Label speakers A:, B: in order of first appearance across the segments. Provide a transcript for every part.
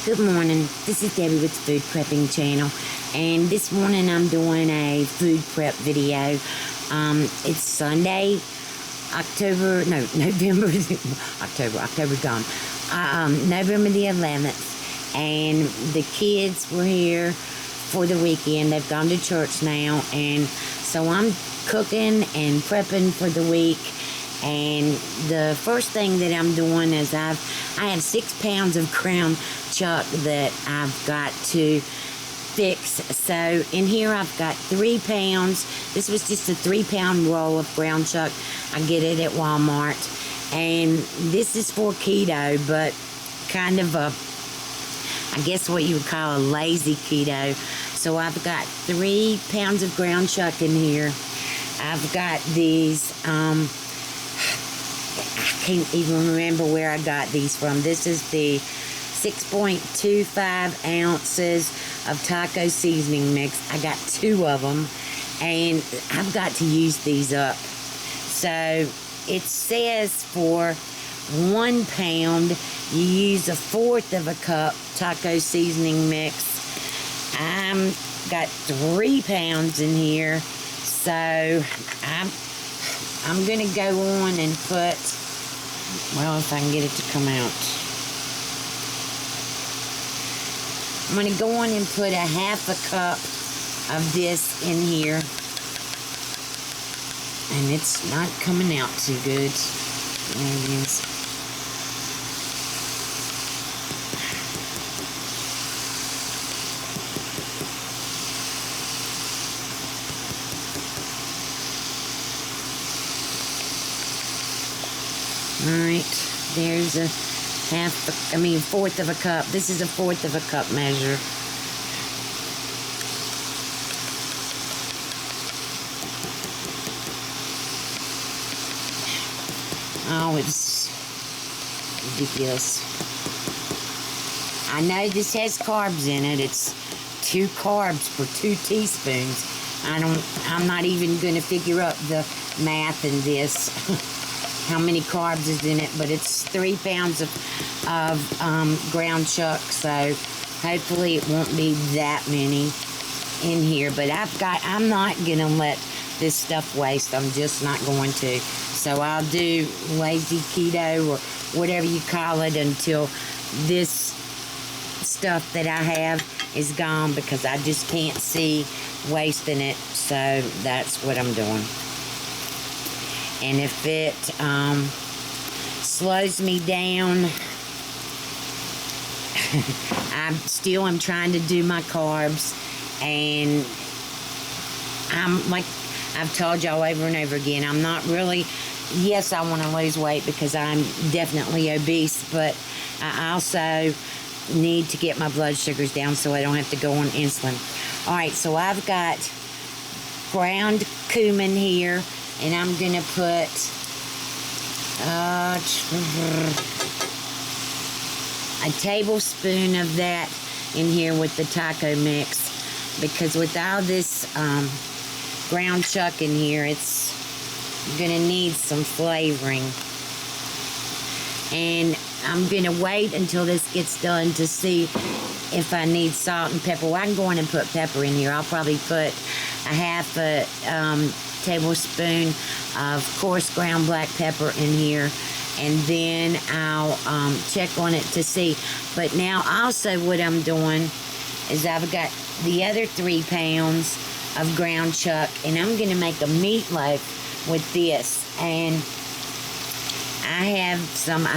A: Good morning, this is Debbie with the Food Prepping channel, and this morning I'm doing a food prep video. It's Sunday, November the 11th, and the kids were here for the weekend. They've gone to church now, and so I'm cooking and prepping for the week. And the first thing that I'm doing is I have 6 pounds of ground chuck that I've got to fix. So in here I've got 3 pounds. This was just a 3-pound roll of ground chuck. I get it at Walmart. And this is for keto, but kind of I guess what you would call a lazy keto. So I've got 3 pounds of ground chuck in here. I've got these, I can't even remember where I got these from. This is the 6.25 ounces of taco seasoning mix. I got 2 of them, and I've got to use these up. So it says for 1 pound, you use 1/4 of a cup taco seasoning mix. I'm got 3 pounds in here, so I'm gonna go on and put, well, if I can get it to come out, I'm gonna go on and put 1/2 cup of this in here, and it's not coming out too good. There it is. Alright, there's a 1/4 of a cup. This is 1/4 of a cup measure. Oh, it's ridiculous. I know this has carbs in it. It's 2 carbs for 2 teaspoons. I'm not even going to figure up the math in this. How many carbs is in it, but it's 3 pounds of ground chuck, so hopefully it won't be that many in here. But I'm not gonna let this stuff waste. I'm just not going to. So I'll do lazy keto or whatever you call it until this stuff that I have is gone, because I just can't see wasting it. So that's what I'm doing. And if it slows me down, I'm trying to do my carbs, and I'm like I've told y'all over and over again, I'm not really, yes, I want to lose weight because I'm definitely obese, but I also need to get my blood sugars down so I don't have to go on insulin. Alright, so I've got ground cumin here, and I'm going to put a tablespoon of that in here with the taco mix, because with all this ground chuck in here, it's going to need some flavoring. And I'm going to wait until this gets done to see if I need salt and pepper. Well, I can go in and put pepper in here. I'll probably put 1/2 tablespoon of coarse ground black pepper in here, and then I'll check on it to see. But now also what I'm doing is I've got the other 3 pounds of ground chuck, and I'm going to make a meatloaf with this. And I've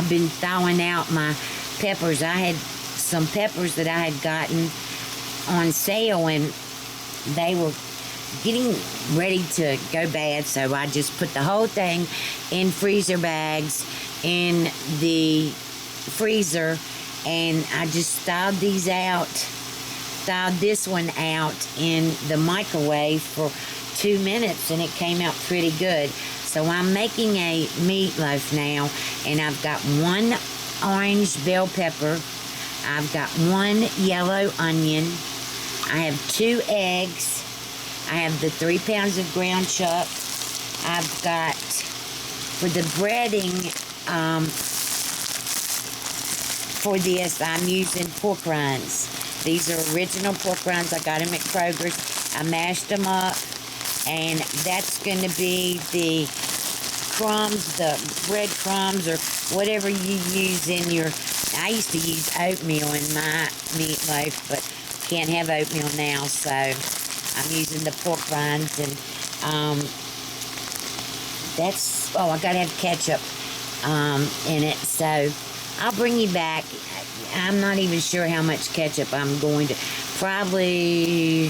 A: been thawing out my peppers. I had some peppers that I had gotten on sale, and they were getting ready to go bad, so I just put the whole thing in freezer bags in the freezer, and I just thawed this one out in the microwave for 2 minutes, and it came out pretty good. So I'm making a meatloaf now, and I've got 1 orange bell pepper, I've got 1 yellow onion, I have 2 eggs, I have the 3 pounds of ground chuck. I've got, for the breading, for this, I'm using pork rinds. These are original pork rinds. I got them at Kroger's. I mashed them up, and that's going to be the crumbs, the bread crumbs, or whatever you use in your... I used to use oatmeal in my meatloaf, but can't have oatmeal now, so I'm using the pork rinds, and that's... Oh, I gotta have ketchup in it, so I'll bring you back. I'm not even sure how much ketchup I'm going to... Probably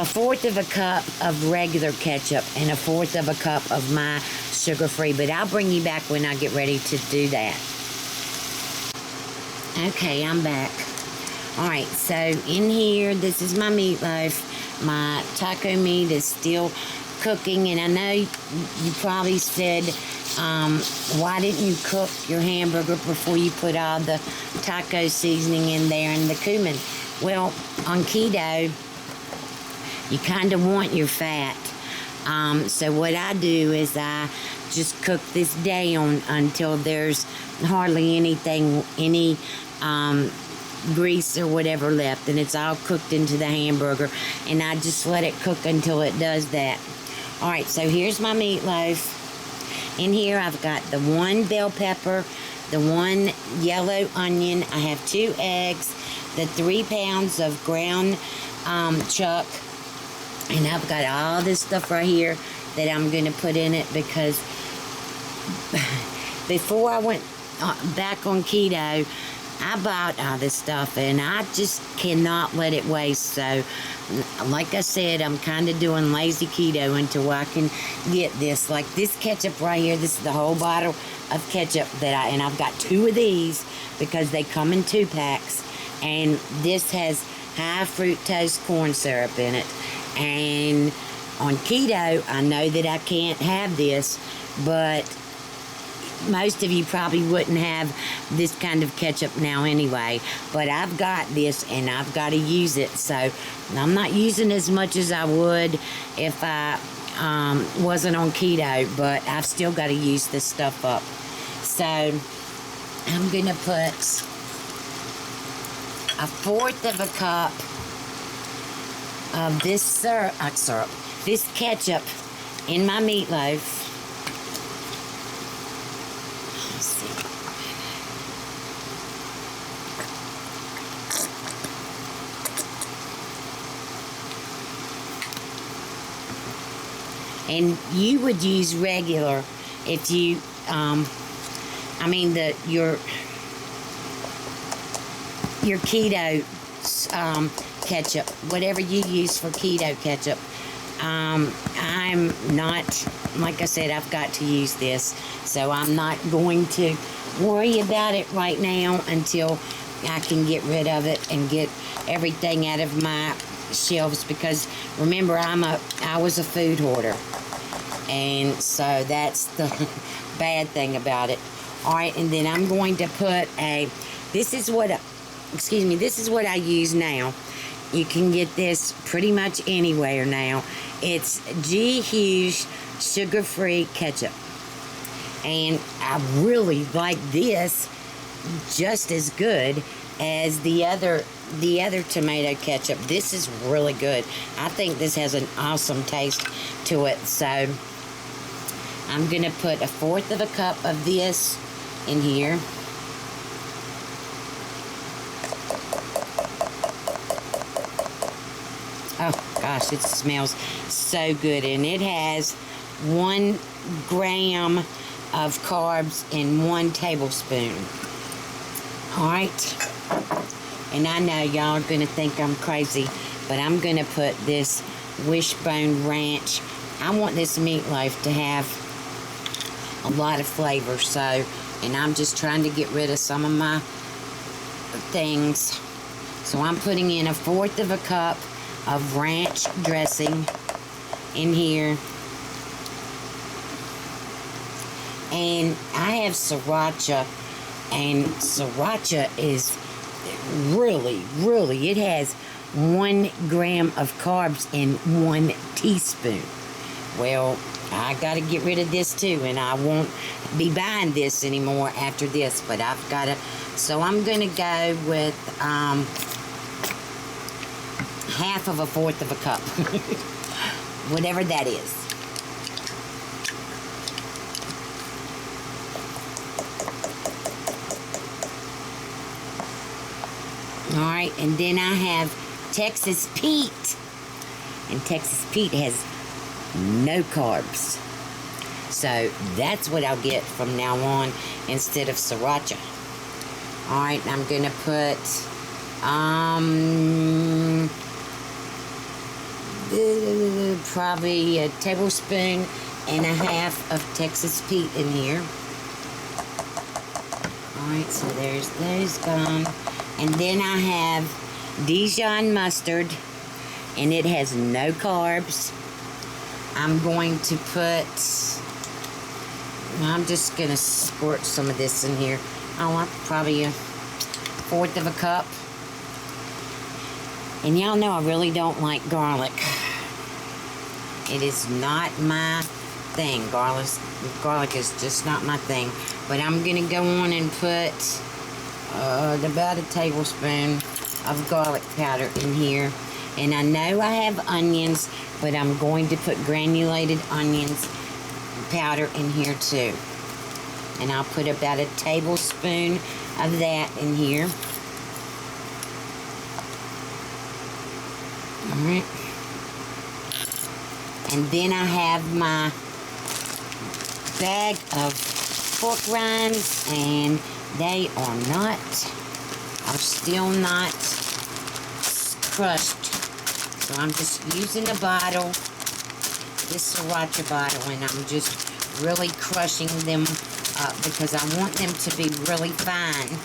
A: 1/4 of a cup of regular ketchup and 1/4 of a cup of my sugar-free, but I'll bring you back when I get ready to do that. Okay, I'm back. Alright, so in here, this is my meatloaf. My taco meat is still cooking, and I know you probably said, why didn't you cook your hamburger before you put all the taco seasoning in there and the cumin? Well, on keto, you kind of want your fat. So what I do is I just cook this down until there's hardly anything, any grease or whatever left, and it's all cooked into the hamburger, and I just let it cook until it does that. Alright, so here's my meatloaf. In here I've got the 1 bell pepper, the 1 yellow onion, I have 2 eggs, the 3 pounds of ground chuck, and I've got all this stuff right here that I'm going to put in it, because before I went back on keto, I bought all this stuff, and I just cannot let it waste. So, like I said, I'm kind of doing lazy keto until I can get this. Like this ketchup right here, this is the whole bottle of ketchup and I've got 2 of these because they come in 2 packs. And this has high fructose corn syrup in it. And on keto, I know that I can't have this, but most of you probably wouldn't have this kind of ketchup now anyway. But I've got this, and I've got to use it. So I'm not using as much as I would if I wasn't on keto, but I've still got to use this stuff up. So I'm going to put 1/4 of a cup of this this ketchup in my meatloaf. Let's see. And you would use regular if you, your keto ketchup, whatever you use for keto ketchup. I'm not, like I said, I've got to use this, so I'm not going to worry about it right now until I can get rid of it and get everything out of my shelves, because remember, I was a food hoarder, and so that's the bad thing about it. Alright, and then I'm going to put this is what I use now. You can get this pretty much anywhere now. It's G. Hughes sugar-free ketchup. And I really like this just as good as the other tomato ketchup. This is really good. I think this has an awesome taste to it. So I'm going to put 1/4 of a cup of this in here. Oh gosh, it smells so good, and it has 1 gram of carbs in 1 tablespoon. Alright, and I know y'all are gonna think I'm crazy, but I'm gonna put this Wishbone Ranch. I want this meatloaf to have a lot of flavor, so, and I'm just trying to get rid of some of my things. So I'm putting in 1/4 of a cup of ranch dressing in here. And I have sriracha, and sriracha is really, it has 1 gram of carbs in 1 teaspoon. Well, I got to get rid of this too, and I won't be buying this anymore after this, but I've got to, so I'm going to go with half of a fourth of a cup, whatever that is. Alright, and then I have Texas Pete, and Texas Pete has no carbs. So that's what I'll get from now on instead of sriracha. Alright, I'm gonna put probably a tablespoon and a half of Texas Pete in here. Alright, so there's those gone. And then I have Dijon mustard, and it has no carbs. I'm going to put, I'm just going to squirt some of this in here. I want probably a fourth of a cup. And y'all know I really don't like garlic. It is not my thing. Garlic is just not my thing. But I'm going to go on and put about a tablespoon of garlic powder in here. And I know I have onions, but I'm going to put granulated onions powder in here too. And I'll put about a tablespoon of that in here. Alright. And then I have my bag of pork rinds, and they are still not crushed. So I'm just using a bottle, this sriracha bottle, and I'm just really crushing them up because I want them to be really fine.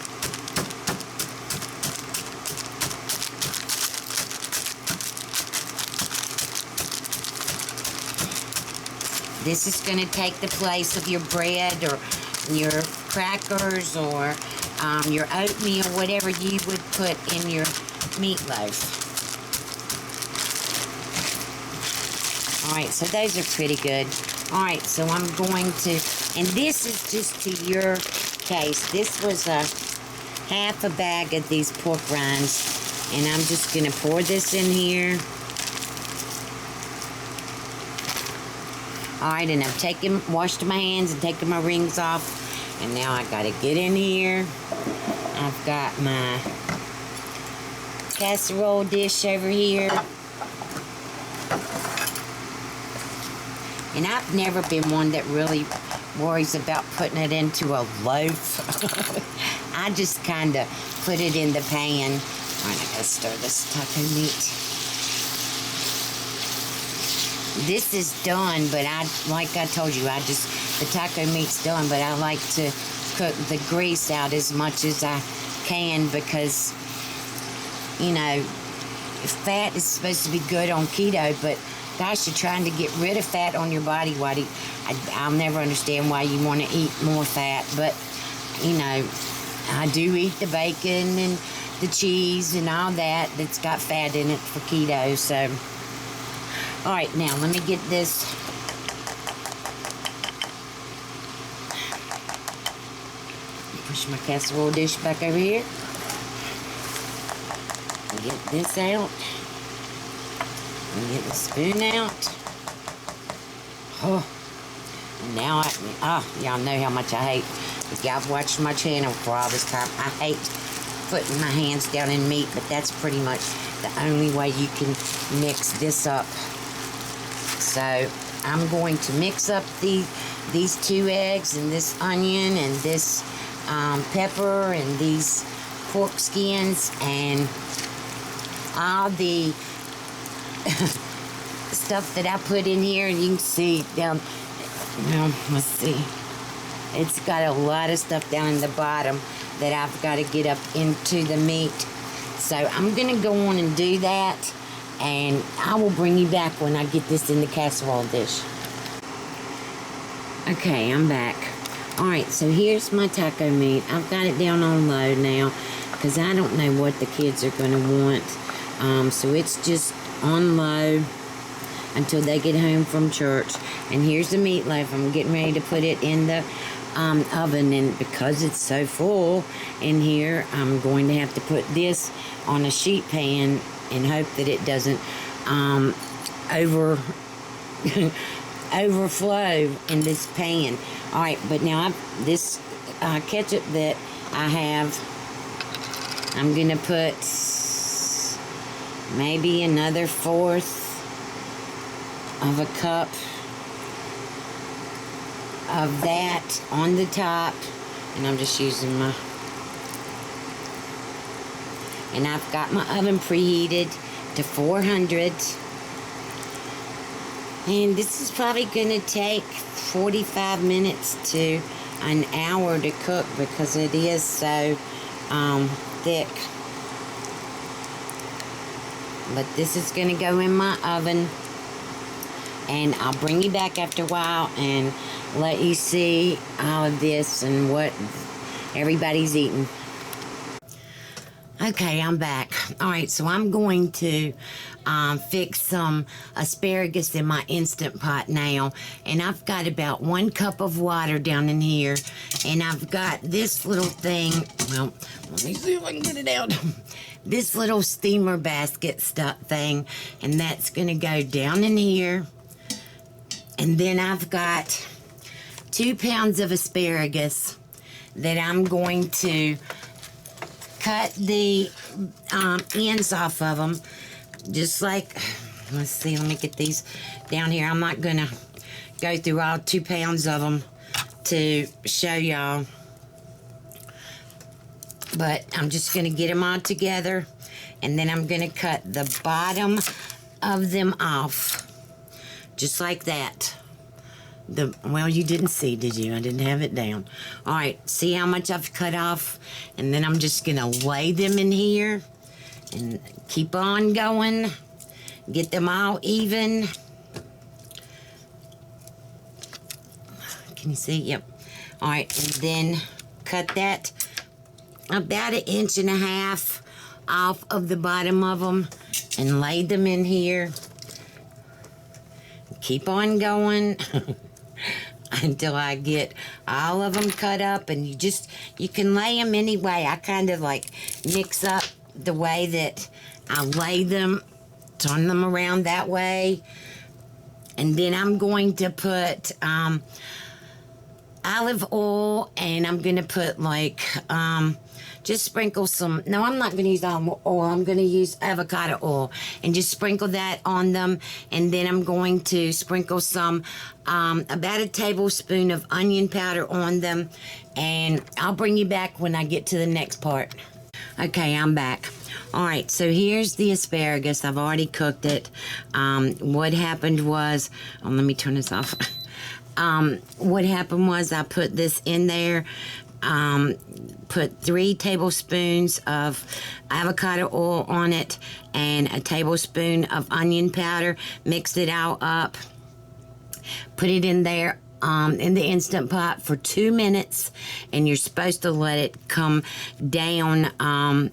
A: This is going to take the place of your bread or your crackers or your oatmeal, whatever you would put in your meatloaf. Alright, so those are pretty good. Alright, so I'm going to, and this is just to your taste. This was a half a bag of these pork rinds, and I'm just going to pour this in here. Alright, and I've washed my hands and taken my rings off. And now I gotta get in here. I've got my casserole dish over here. And I've never been one that really worries about putting it into a loaf. I just kind of put it in the pan. Alright, I gotta stir this taco meat. This is done, but like I told you, the taco meat's done, but I like to cook the grease out as much as I can because, you know, fat is supposed to be good on keto, but gosh, you're trying to get rid of fat on your body. I'll never understand why you want to eat more fat, but, you know, I do eat the bacon and the cheese and all that's got fat in it for keto, so. Alright, now let me get this. Push my casserole dish back over here. Get this out. And get the spoon out. Oh. Now y'all know how much I hate. If y'all have watched my channel for all this time, I hate putting my hands down in meat, but that's pretty much the only way you can mix this up. So I'm going to mix up these 2 eggs and this onion and this pepper and these pork skins and all the stuff that I put in here. And you can see down, let's see. It's got a lot of stuff down in the bottom that I've got to get up into the meat. So I'm going to go on and do that. And I will bring you back when I get this in the casserole dish. Okay, I'm back. Alright, so here's my taco meat. I've got it down on low now because I don't know what the kids are going to want. So it's just on low. until they get home from church. And here's the meatloaf. I'm getting ready to put it in the oven, and because it's so full in here, I'm going to have to put this on a sheet pan and hope that it doesn't overflow in this pan. All right, but now this ketchup that I have, I'm gonna put maybe another 1/4 of a cup of that on the top, and I'm just using my, and I've got my oven preheated to 400, and this is probably gonna take 45 minutes to an hour to cook because it is so thick. But this is gonna go in my oven, and I'll bring you back after a while and let you see all of this and what everybody's eating. Okay, I'm back. All right, so I'm going to fix some asparagus in my Instant Pot now. And I've got about 1 cup of water down in here. And I've got this little thing. Well, let me see if I can get it out. This little steamer basket stuff thing. And that's going to go down in here. And then I've got 2 pounds of asparagus that I'm going to cut the ends off of them, just like, let's see, let me get these down here. I'm not gonna go through all 2 pounds of them to show y'all, but I'm just gonna get them all together, and then I'm gonna cut the bottom of them off, just like that. Well, you didn't see, did you? I didn't have it down. All right, see how much I've cut off? And then I'm just gonna lay them in here and keep on going. Get them all even. Can you see? Yep. All right, and then cut that about 1.5 inches off of the bottom of them and lay them in here. Keep on going. Until I get all of them cut up, and you can lay them any way. I kind of like mix up the way that I lay them, turn them around that way. And then I'm going to put olive oil, and I'm going to put like, just sprinkle some, no, I'm not going to use olive oil. I'm going to use avocado oil and just sprinkle that on them. And then I'm going to sprinkle some, about 1 tablespoon of onion powder on them. And I'll bring you back when I get to the next part. Okay, I'm back. All right, so here's the asparagus. I've already cooked it. What happened was, let me turn this off. What happened was I put this in there, put 3 tablespoons of avocado oil on it and 1 tablespoon of onion powder, mixed it all up, put it in there in the Instant Pot for 2 minutes, and you're supposed to let it come down,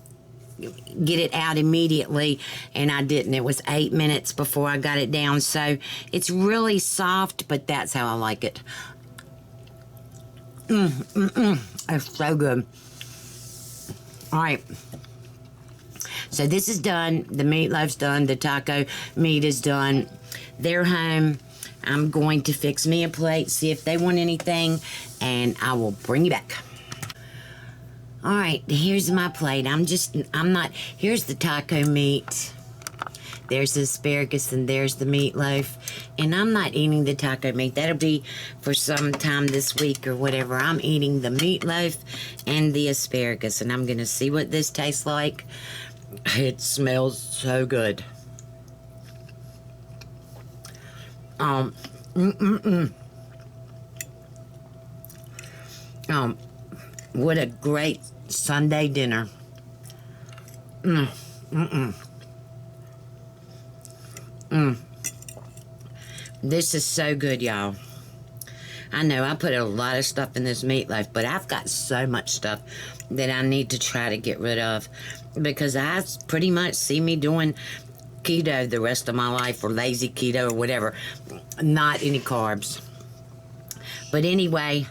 A: get it out immediately, and I didn't. It was 8 minutes before I got it down, so it's really soft, but that's how I like it. It's so good. All right, so this is done. The meatloaf's done. The taco meat is done. They're home. I'm going to fix me a plate, see if they want anything, and I will bring you back. All right, here's my plate. Here's the taco meat. There's the asparagus, and there's the meatloaf. And I'm not eating the taco meat. That'll be for some time this week or whatever. I'm eating the meatloaf and the asparagus, and I'm going to see what this tastes like. It smells so good. What a great Sunday dinner. This is so good, y'all. I know I put a lot of stuff in this meatloaf, but I've got so much stuff that I need to try to get rid of, because I pretty much see me doing keto the rest of my life, or lazy keto, or whatever. Not any carbs. But anyway,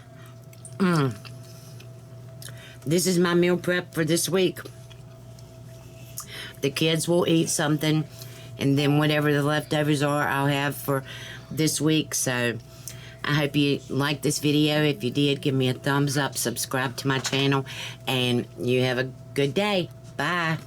A: this is my meal prep for this week. The kids will eat something, and then whatever the leftovers are, I'll have for this week. So I hope you liked this video. If you did, give me a thumbs up, subscribe to my channel, and you have a good day. Bye.